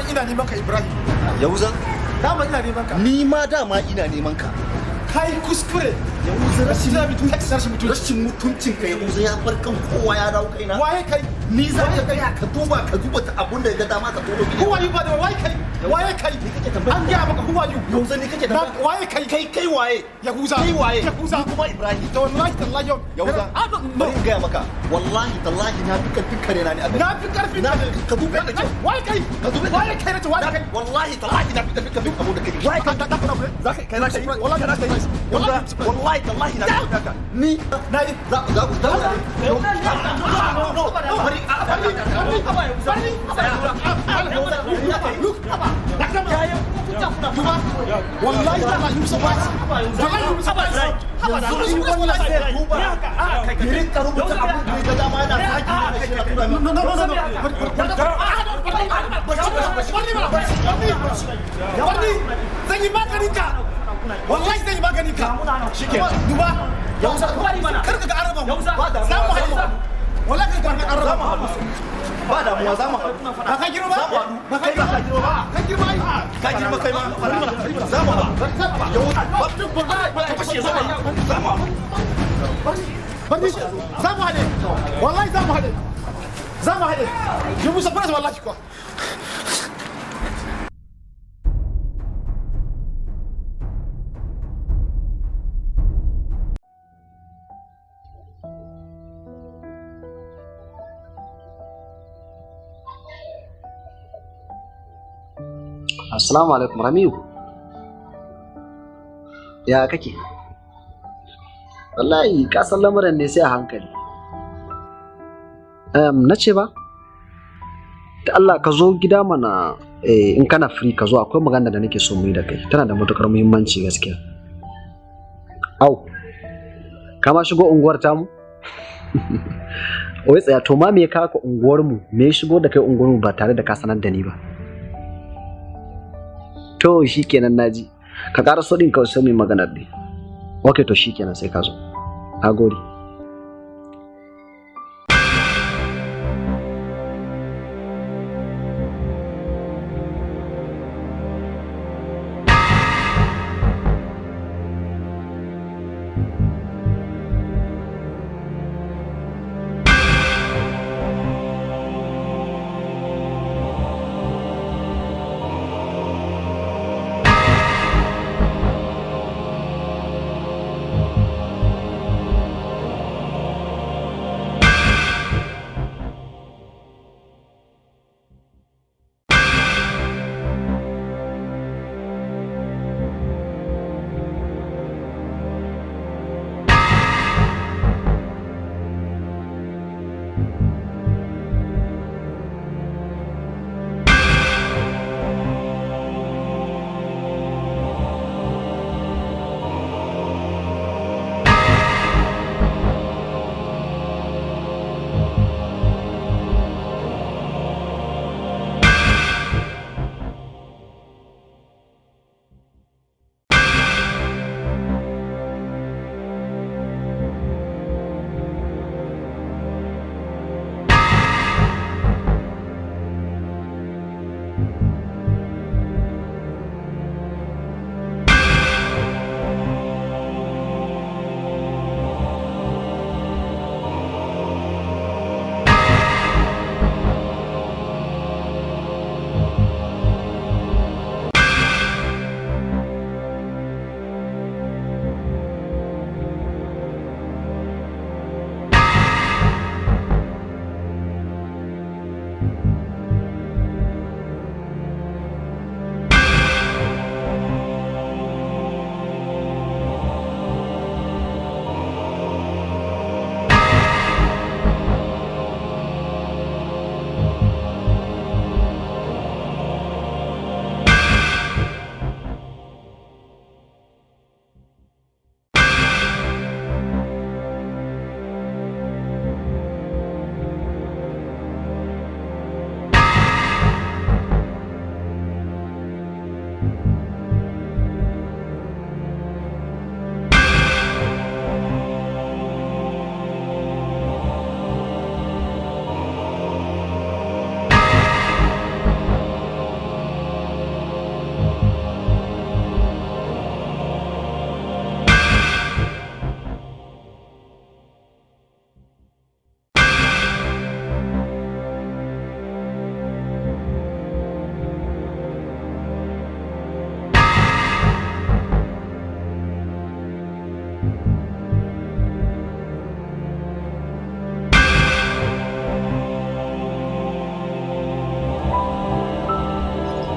daman ina neman ka Ibrahim. Yahuza? Daman ina neman ka. Ni ma dama ina neman ka. Kai kuskure. Yahuza rashin mutuncin ka Yahuza ya bar kan kowa ya dawo kaina. Waye kai? Ni za ka ga ka duba ta abun da ga dama ka tono gidi. Who are you by the way? Waye kai? Waye kai? An ga maka who are you? Yahuza ni kake da waye kai? Kai waye? Yahuza. Kai waye? Yahuza kuma Ibrahim. To wallahi tallahi Yahuza. Bari in ga maka. Wallahi tallahi na fi karfin kare na ne. Na fi karfin ka duba da kyau. Waye kai? Ka duba waye kai nace waye kai? Wallahi tallahi na fi karfin duk abun da kake. Waye kai? Za ka kai za ka yi. Wallahi za ka yi. Wallahi tallahi na fi karfin ni na yi za ku wallahi zan yi maganin ka duba Yahuza kar ka ga araban za mu haɗu wallahi ka ga araban ba damuwa za mu haɗu ba ka girma ba ka girma ka girma ka girma kai ma za mu haɗu za mu haɗu wallahi za mu haɗu za mu haɗu yi musa fara wallahi kuwa Assalamu alaikum Ramiu. Ya kake? Wallahi ka san lamarin ne sai a hankali. Na ce ba? Da Allah ka zo gida mana in kana free ka zo akwai magana da nake so mu yi da kai. Tana da matukar muhimmanci gaskiya. Au. Ka ma shigo unguwar tamu? Wai tsaya to ma me ya kawo ka unguwar mu? Me ya shigo da kai unguwar mu ba tare da ka sanar da ni ba? To shikenan naji ka ƙara so din kawai sai mu maganar ne. Okay to shikenan sai ka zo. Nagode.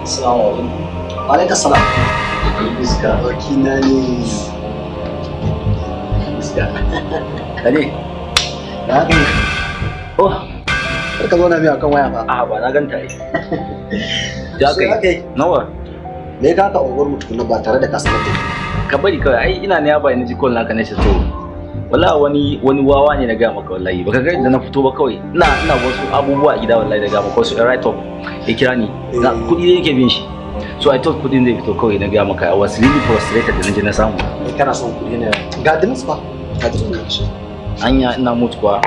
Assalamu alaikum. Wa alaikum salam. Iska. Wakina ne. Iska. Kane. Na ga. Oh. Kar ka zo na biya kan waya fa. Ba na ganta ai. Da kai. Nawa? Me ka unguwar mutum ba tare da ka sanar da ni. Ka bari kawai ai ina ne ya bayyana jikon naka ne shi so. Wallahi wani wawa ne na ga maka wallahi. Baka ga da na fito ba kawai. Ina wasu abubuwa a gida wallahi da ga maka wasu right up. Ya kira ni. Kudi ne yake bin shi. So I thought kudin zai fito kawai na ga maka. I was really frustrated da naje na samu. Kana son kudi ne. Ga dinis ba. Ga dinis ne shi. Anya ina mutu kwa.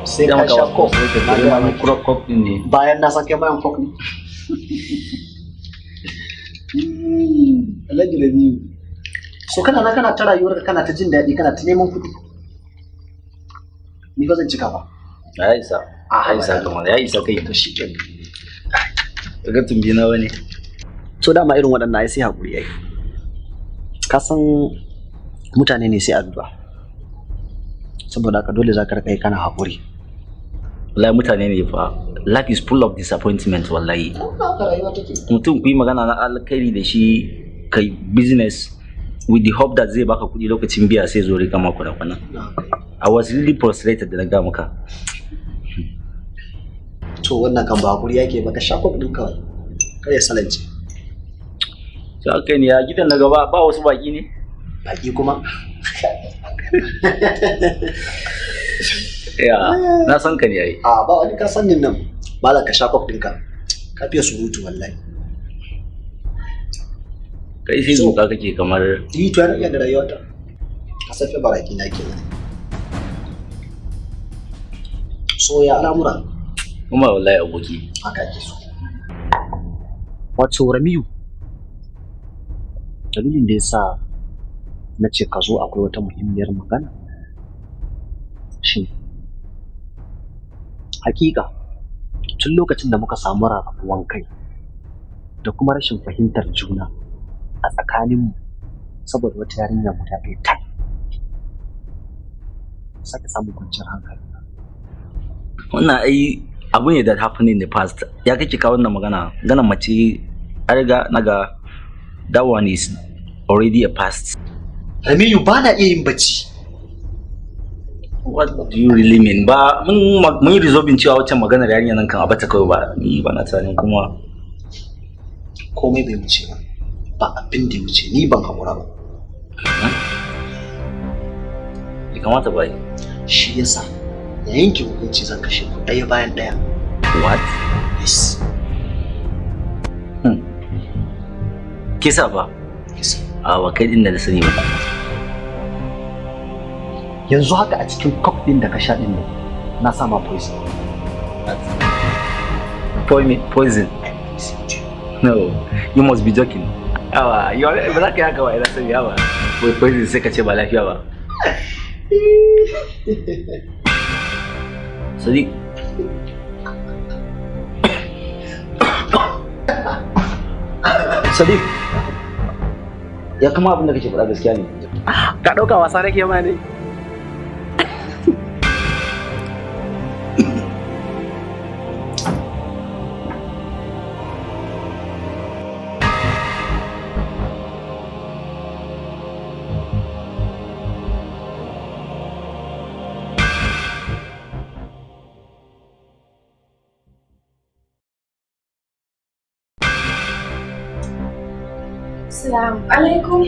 Sai ka sha coke. Na ga crop cup din ne. Bayan na san kai bayan coke ne. Alhaji da biyu. So kana ta rayuwarka kana ta jin daɗi kana ta neman kuɗi. Ni ba zan cika ba. Ya isa. Ya isa kamar ya isa kai. To shi kenan. Kaga tumbi na wani. So dama irin waɗannan ai sai haƙuri ai. Ka san mutane ne sai addu'a. Saboda haka dole za ka rika kana haƙuri. Wallahi mutane ne fa. Life is full of disappointment wallahi. Mutum ku yi magana na alkhairi da shi kai business with the hope that zai baka kuɗi lokacin biya sai zo rika maka da kwana. I was really frustrated da na ga maka. To wannan kan ba hakuri yake baka sha kuɗin kawai. Kar ya salance. To kai ne ya gidan na gaba ba wasu baki ne? Baki kuma. Ya, na san ka ne ai. Ba wani ka san nan. Malam ka sha kuɗin ka. Ka fiye surutu wallahi. Kai sai zuka kake kamar yi to yana iya da rayuwarta. Ka safe baraki na kenan. So ya al'amura. Kuma wallahi aboki. Haka ake so. Wato Ramiyu. Dalilin da yasa na ce ka zo akwai wata muhimmiyar magana. Shi. Hakika tun lokacin da muka samu rarrabuwan kai da kuma rashin fahimtar juna a tsakaninmu saboda wata yarinya guda ɗaya ta sake samun kwanciyar hankali. Wannan ai abu ne that happened in the past. Ya kake kawo wannan magana? Ganin mace a riga naga that one is already a past. Ramiyu ba na iya yin bacci. What do you really mean? Ba mun yi resolving cewa wacce magana da yarinya nan kan abata kawai ba. Ni ba na tunanin kuma komai bai wuce ba. Ba abin da ya wuce ni ban haƙura ba. Bai kamata ba yi. Shi yasa ya yanke hukunci zan kashe ku ɗaya bayan ɗaya. What? Yes. Kisa ba? Kisa. Ba kai din da na sani ba. Yanzu haka a cikin cup din da ka sha din nan na sa ma poison. Poison? No, you must be joking. Ba za ka yi haka ba ina sani ba. Poison sai ka ce ba lafiya ba. Sadiq. Sadiq. Ya kama abin da kake faɗa gaskiya ne. Ka ɗauka wasa nake ma ne? Assalamu alaikum.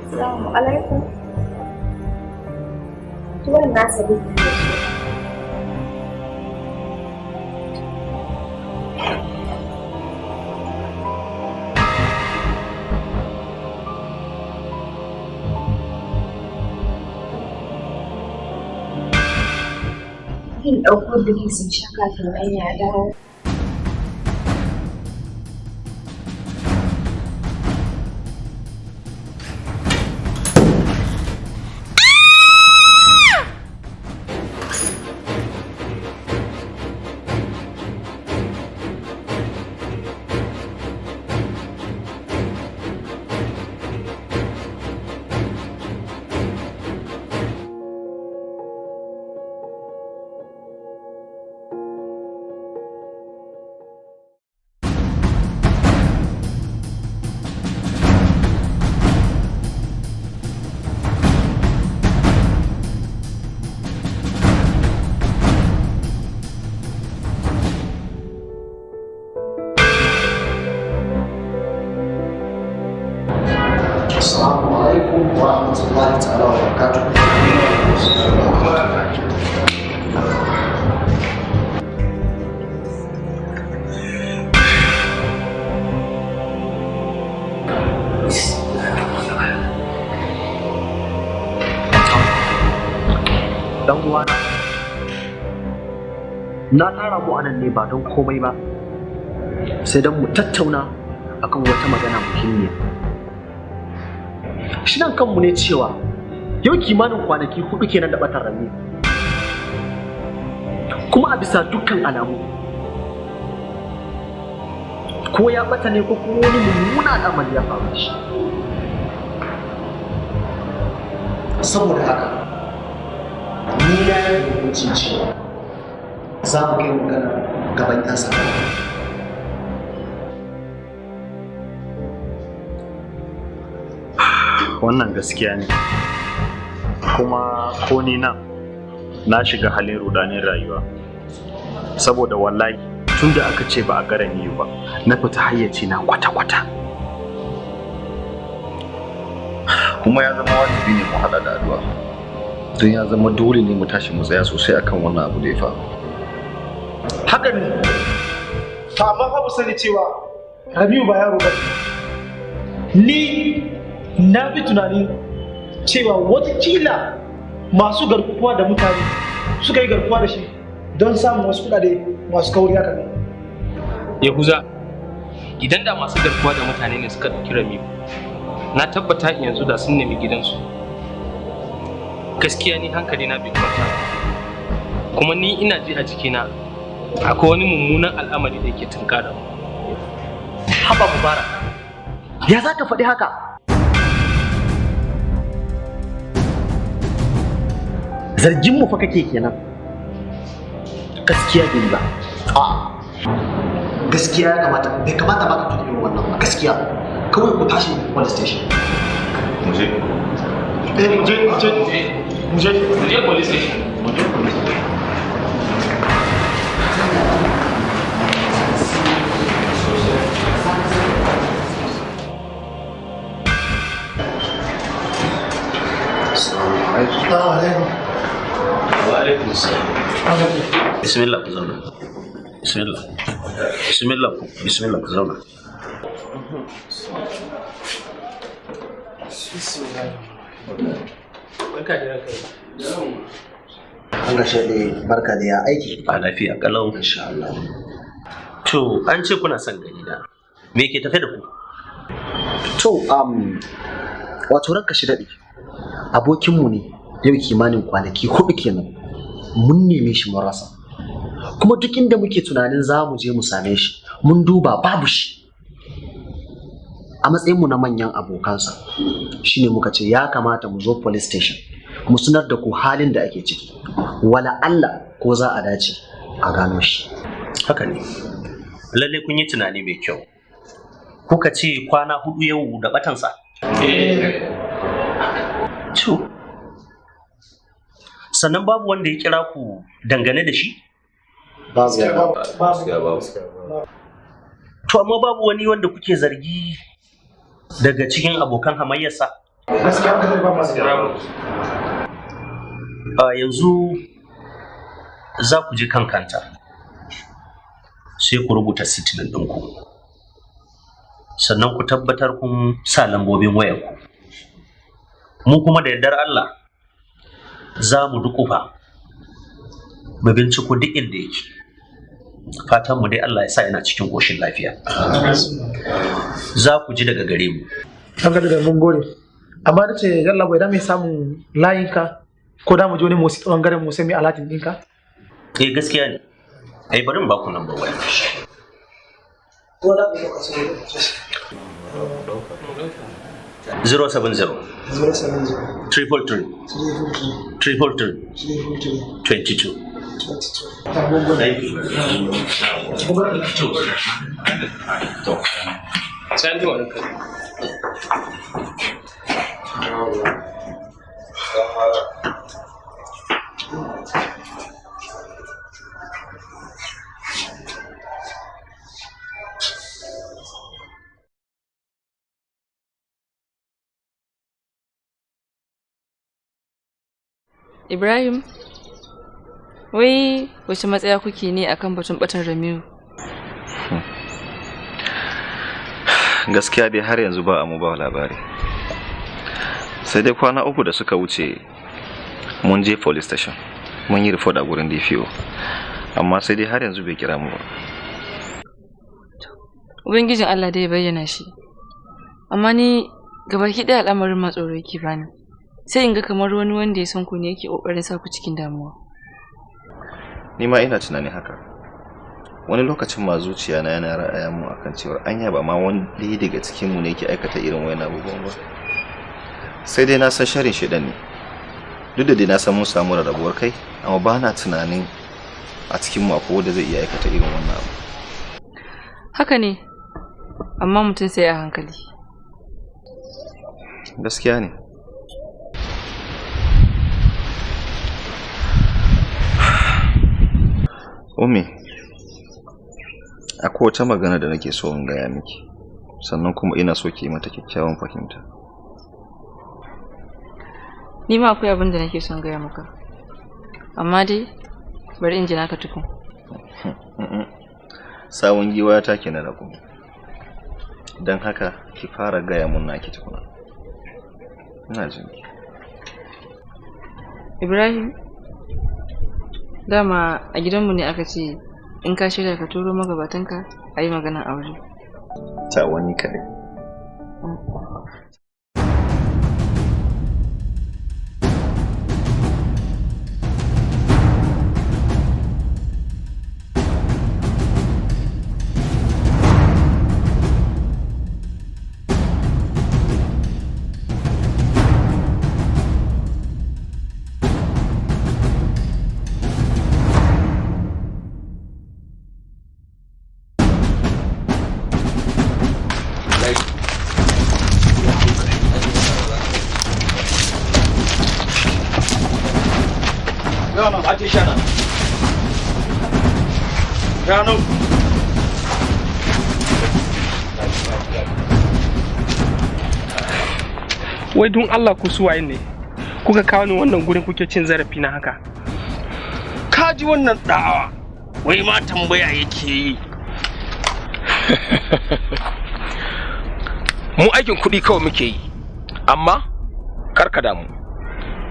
Assalamu alaikum. Tuwon nasa duk da shi. Kin ɗauko bilisin sha kafin nan ya dawo. Assalamu alaikum wa rahmatullahi ta'ala wa barakatuh. Dan uwana, na tara mu anan ne ba don komai ba, sai don mu tattauna akan wata magana muhimmiya. Shinan kanmu ne cewa yau kimanin kwanaki 4 kenan da batar rami, kuma a bisa dukkan alamu ko ya bata ne ko kuma wani mummuna al'amari ya faru da shi. Saboda haka ni na yi hukuncin cewa za mu kai magana gaban 'yan sanda. Wannan gaskiya ne, kuma ko ni nan na shiga halin rudanin rayuwa, saboda wallahi tun da aka ce ba a gara ni ba na fita hayyaci na kwata-kwata. Kuma ya zama wajibi ne mu haɗa da addu'a, don ya zama dole ne mu tashi mu tsaya sosai akan wannan abu da ya faru. Haka ne, amma fa mu sani cewa Rabiu ba yaro ba. Ni na fi tunani cewa watakila masu garkuwa da mutane suka yi garkuwa da shi don samun wasu kudade masu kauri haka ne. Yahuza, idan da masu garkuwa da mutane ne suka ɗauki Rabiu, na tabbata yanzu da sun nemi gidansu. Gaskiya ni hankali na bai kwanta, kuma ni ina ji a jikina akwai wani mummunan al'amari da yake tunkara. Haba Mubarak, ya za ka faɗi haka? Zargin mu fa kake kenan. Gaskiya bai ba. Gaskiya ya kamata, bai kamata ba ka tuɗi irin wannan ba. Gaskiya. Kawai ku tashi police station. Muje. Muje police station. Wa'alaikun salam. Bismillah ku zauna. Bismillah. Bismillah ku zauna. Barka da ranka. An gashe da barka da ya aiki. A lafiya kalau. Insha Allah. To an ce kuna son gani na. Me ke tafe da ku? To, wato ranka shi daɗi. Abokinmu ne yau kimanin kwanaki 4 kenan. Mun neme shi mun rasa. Kuma duk inda muke tunanin za mu je mu same shi, mun duba babu shi. A matsayinmu na manyan abokansa, shine muka ce ya kamata mu zo police station, mu sanar da ku halin da ake ciki. Wala Allah ko za a dace a gano shi. Haka ne. Lalle kun yi tunani mai kyau. Kuka ce kwana 4 yau da batansa? Sannan babu wanda ya kira ku dangane da shi? Babu. To amma babu wani wanda kuke zargi daga cikin abokan hamayyarsa? Yanzu za ku ji kan kanta, sai ku rubuta statement ɗinku, sannan ku tabbatar kun sa lambobin wayarku. Mu kuma da yardar Allah za mu dukufa mu binciko duk inda yake. Fatan mu dai Allah ya sa yana cikin koshin lafiya. Za ku ji daga gare mu. Haka da mun gode. Amma da ce yalla bai da mai samun layinka ko da mu je wani motsi bangaren mu sai mai alatin ɗinka? Gaskiya ne. Bari mu ba ku number waya. Ko da mu ka sai 070 333 22. Thank you. Sai an ji wa ranka. Ibrahim, wai wace matsaya kuke ne akan batun batan Ramiu? Gaskiya dai har yanzu ba mu ba labari. Sai dai kwana 3 da suka wuce mun je police station. Mun yi report a gurin DPO. Amma sai dai har yanzu bai kira mu ba. Ubangijin Allah dai ya bayyana shi. Amma ni gabaki ɗaya al'amarin matsoro yake bani. Sai in ga kamar wani wanda ya san ku ne yake kokarin sa ku cikin damuwa. Ni ma ina tunani haka. Wani lokacin ma zuciya na yana ra'ayin mu akan cewa anya ba ma wani daga cikin mu ne yake aikata irin wayannan abubuwan ba. Sai dai na san sharin shedan ne. Duk da dai na san mun samu rarrabuwar kai, amma ba na tunanin a cikin mu akwai wanda zai iya aikata irin wannan abu. Haka ne. Amma mutum sai a hankali. Gaskiya ne. Umi, akwai wata magana da nake so in gaya miki, sannan kuma ina so ki yi mata kyakkyawan fahimta. Ni ma akwai abin da nake son gaya maka, amma dai bari in ji naka tukun. Sawun giwa ta ke na rago, don haka ki fara gaya mun naki tukuna. Ina jin ki. Ibrahim, dama a gidanmu ne aka ce in ka shirya ka turo magabatanka a yi maganar aure. Ta wani kaɗai. Wai don Allah ku suwaye ne kuka kawo ni wannan gurin kuke cin zarafi na haka? Ka ji wannan da'awa wai ma tambaya yake yi. Mu aikin kuɗi kawai muke yi, amma karka damu,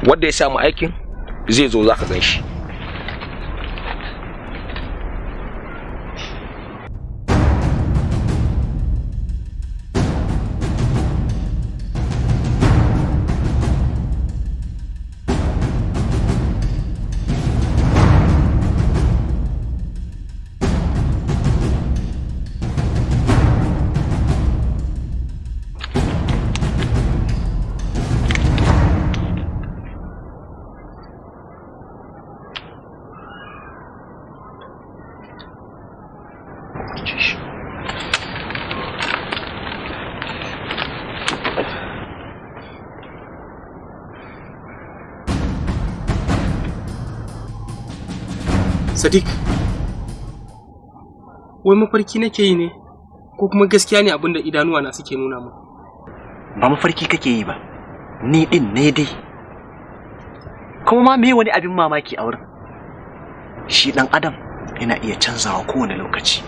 wanda ya samu aikin zai zo zaka gan shi. Sadiq, wai mafarki nake yi ne ko kuma gaskiya ne abinda idanuwa na suke nuna mu? Ba mafarki kake yi ba, ni din ne dai. Kuma ma me wani abin mamaki a wurin? Shi dan Adam yana iya canzawa kowane lokaci,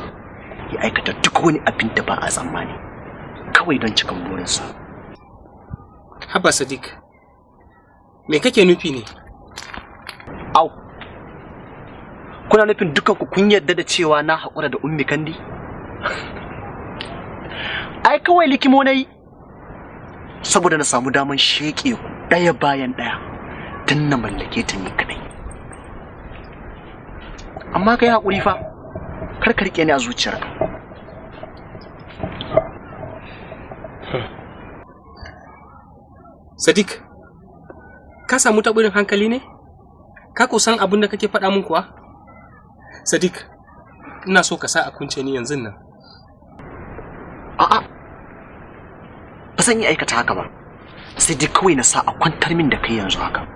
ya aikata duk wani abin da ba a tsammani, kawai don cikan burinsa. Haba Sadiq, me kake nufi ne? Au, kuna nufin dukanku kun yarda da cewa na haƙura da Ummi Kandi? Ai kawai likimo na yi, saboda na samu daman sheƙe ku ɗaya bayan ɗaya tun na mallake ta ni kaɗai. Amma kai haƙuri fa, kar ka riƙe ni a zuciyarka. Sadiq, ka samu taɓurin hankali ne? Ka kusan abin da kake faɗa min kuwa? Sadiq, ina so ka sa a kunce ni yanzu nan. A'a, ba zan yi aikata haka ba. Sai dai kawai na sa a kwantar min da kai yanzu haka.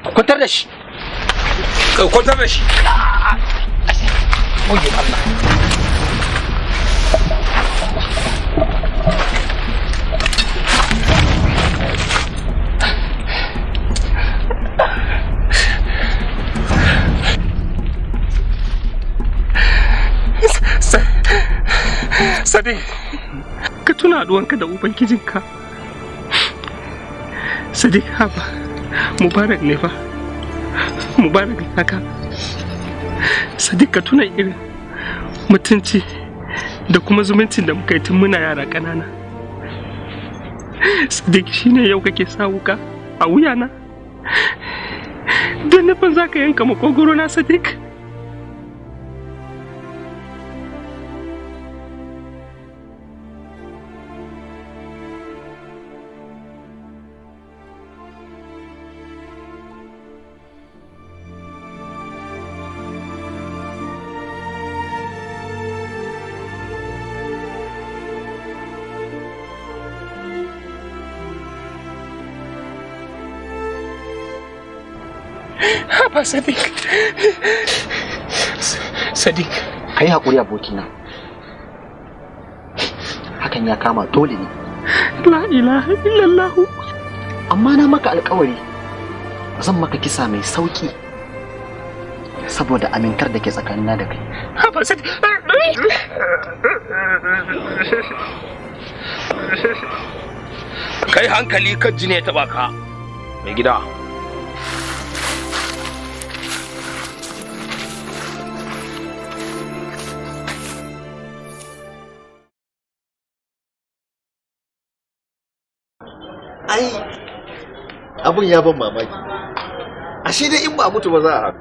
Ku kwantar da shi. Ka kwantar da shi. Oye Allah. Sadiq, ka tuna haɗuwanka da ubangijinka. Sadiq haba, Mubarak ne fa. Mubarak haka. Sadiq ka tuna irin mutunci da kuma zumuncin da muka yi tun muna yara ƙanana. Sadiq shine yau kake sa wuka a wuyana. Da nufin za ka yanka makogoro na Sadiq. Haba Sadiq. Sadiq. Ka yi haƙuri abokina. Hakan ya kama dole ne. La ilaha illallah. Amma na maka alƙawari zan maka kisa mai sauƙi saboda amintar da ke tsakanina da kai. Haba Sadiq. Kai hankali kan jini ya taɓa ka. Mai gida. Ai, abun ya ban mamaki. Ashe dai in ba mutu ba za a haɗu.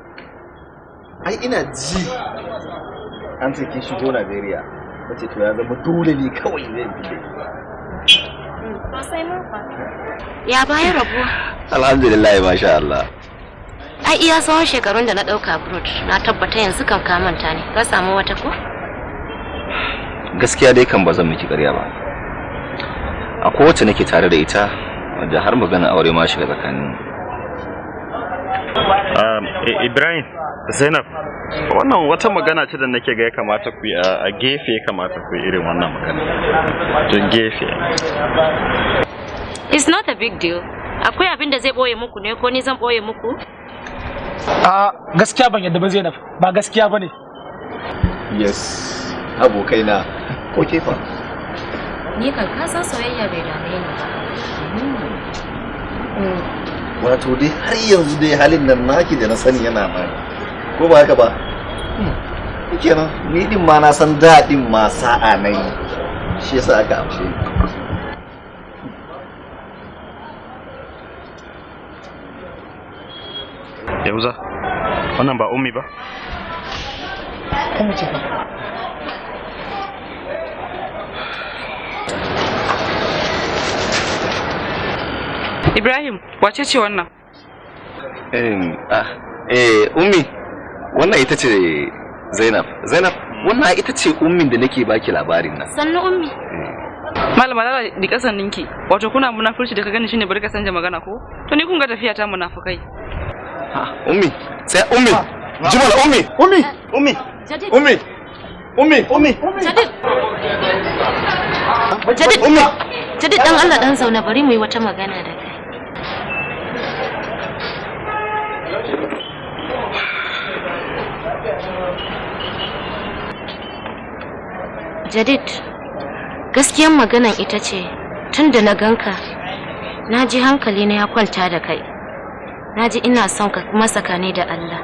Ai ina ji an ce kin shigo Najeriya. Nace to ya zama dole ne kawai zai bi. Ya bayan rabuwa. Alhamdulillah masha Allah. Ai iya tsawon shekarun da na ɗauka abroad na tabbata yanzu kan ka manta ne. Ka samu wata ko? Gaskiya dai kan ba zan miki ƙarya ba. Akwai wacce nake tare da ita wanda har magana aure ma shiga tsakanin. Ibrahim, Zainab, wannan wata magana ce da nake ga ya kamata ku yi a gefe, ya kamata ku yi irin wannan magana. Don gefe. It's not a big deal. Akwai abin da zai boye muku ne ko ni zan boye muku? Gaskiya ban yadda ba Zainab, ba gaskiya bane. Yes, abokai na. Ko kefa? Ni kan ka san soyayya bai dame ni ba. Wato dai har yanzu dai halin nan naki da na sani yana nan. Ko ba haka ba? Kenan ni din ma na san daɗin ma sa'a nayi. Shi yasa aka amshe. Yauza, wannan ba ummi ba? Kuma ce fa. Ibrahim, wace ce wannan? Ummi, wannan ita ce Zainab. Zainab, wannan ita ce ummin da nake baki labarin nan. Sannu ummi. Malama da di kasan ninki. Wato kuna munafurci da ka gani shine bari ka sanja magana ko? To ni kun ga tafiya ta munafukai. Ummi, sai ummi. Jumala ummi. Ummi, ummi. Ummi. Ummi, ummi. Jadid. Jadid. Ummi. Jadid dan Allah dan zauna bari mu yi wata magana da kai. Jadid, gaskiyan maganan ita ce tun da na ganka na ji hankali na ya kwanta da kai. Na ji ina son ka kuma tsakani da Allah.